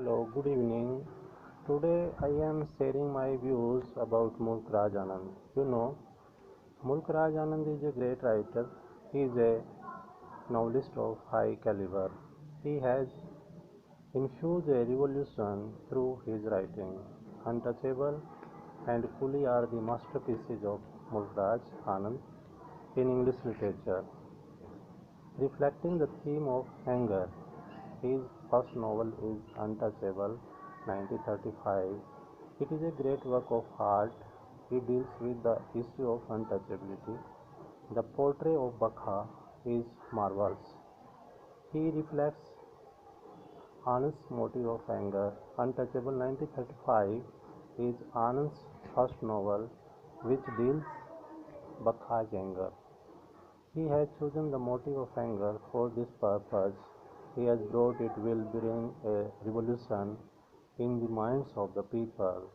Hello, good evening. Today I am sharing my views about Mulk Raj Anand. Mulk Raj Anand is a great writer. He is a novelist of high caliber. He has infused a revolution through his writing. Untouchable and Coolie are the masterpieces of Mulk Raj Anand in English literature, reflecting the theme of anger. His first novel is Untouchable, 1935. It is a great work of art. He deals with the issue of untouchability. The portrait of Bakha is marvelous. He reflects Anand's motive of anger. Untouchable, 1935 is Anand's first novel which deals Bakha's anger. He has chosen the motive of anger for this purpose. He has brought it will bring a revolution in the minds of the people.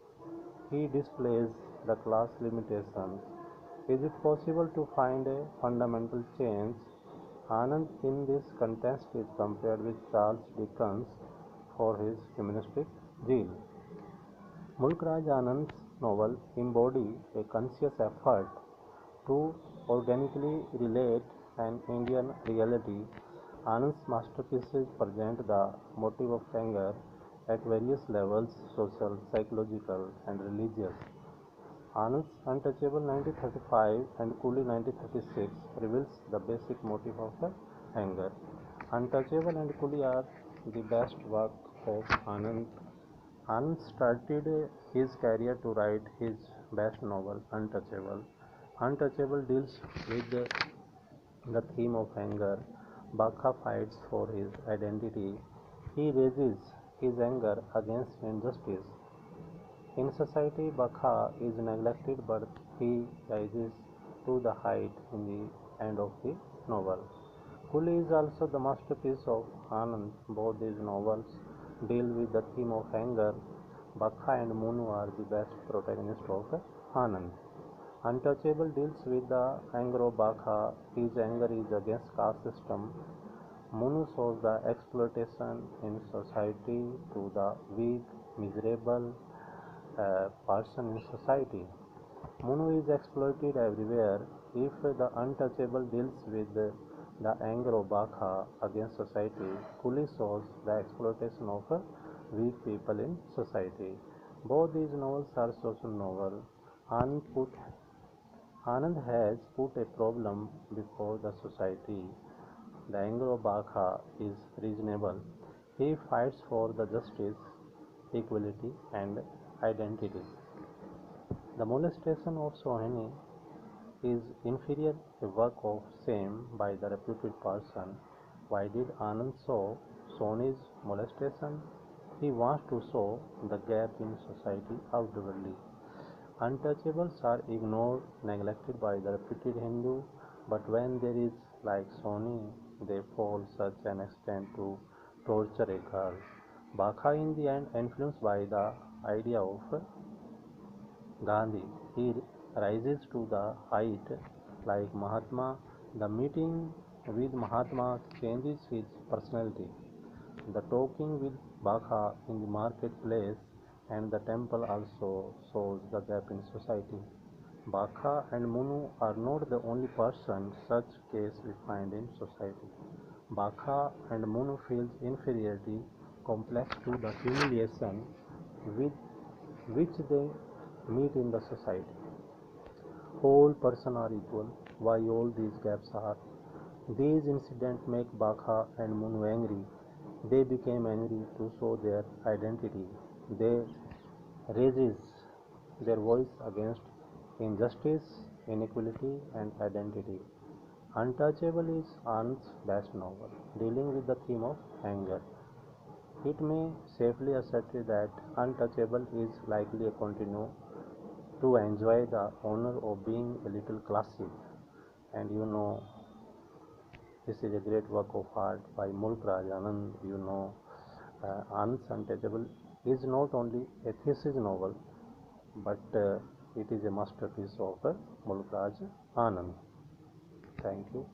He displays the class limitations. Is it possible to find a fundamental change? Anand in this context is compared with Charles Dickens for his humanistic zeal. Mulk Raj Anand's novels embody a conscious effort to organically relate an Indian reality. Anand's masterpieces present the motive of anger at various levels social, psychological, and religious. Anand's Untouchable 1935 and Coolie 1936 reveals the basic motive of the anger. Untouchable and Coolie are the best work of Anand. Anand started his career to write his best novel, Untouchable. Untouchable deals with the theme of anger. Bakha fights for his identity. He raises his anger against injustice. In society, Bakha is neglected, but he rises to the height in the end of the novel. Coolie is also the masterpiece of Anand. Both these novels deal with the theme of anger. Bakha and Munu are the best protagonists of Anand. Untouchable deals with the anger of Bakha. His anger is against caste system. Munu shows the exploitation in society to the weak, miserable person in society. Munu is exploited everywhere. If the Untouchable deals with the anger of Bakha against society, Coolie shows the exploitation of weak people in society. Both these novels are social novels. Anand has put a problem before the society. The anger of Bakha is reasonable. He fights for the justice, equality, and identity. The molestation of Sohini is inferior, a work of shame by the reputed person. Why did Anand show Sohini's molestation? He wants to show the gap in society outwardly. Untouchables are ignored, neglected by the reputed Hindu, but when there is like Soni, they fall such an extent to torture a girl. Bakha in the end influenced by the idea of Gandhi. He rises to the height like Mahatma. The meeting with Mahatma changes his personality. The talking with Bakha in the marketplace and the temple also shows the gap in society. Bakha and Munu are not the only person such case we find in society. Bakha and Munu feels inferiority complex to the humiliation with which they meet in the society. All persons are equal. Why all these gaps are? These incidents make Bakha and Munu angry. They became angry to show their identity. They raises their voice against injustice, inequality, and identity. Untouchable is Anand's best novel, dealing with the theme of anger. It may safely asserted that Untouchable is likely a continue to enjoy the honor of being a little classic. And this is a great work of art by Mulk Raj Anand. Anand's Untouchable is not only a thesis novel, but it is a masterpiece of Mulk Raj Anand. Thank you.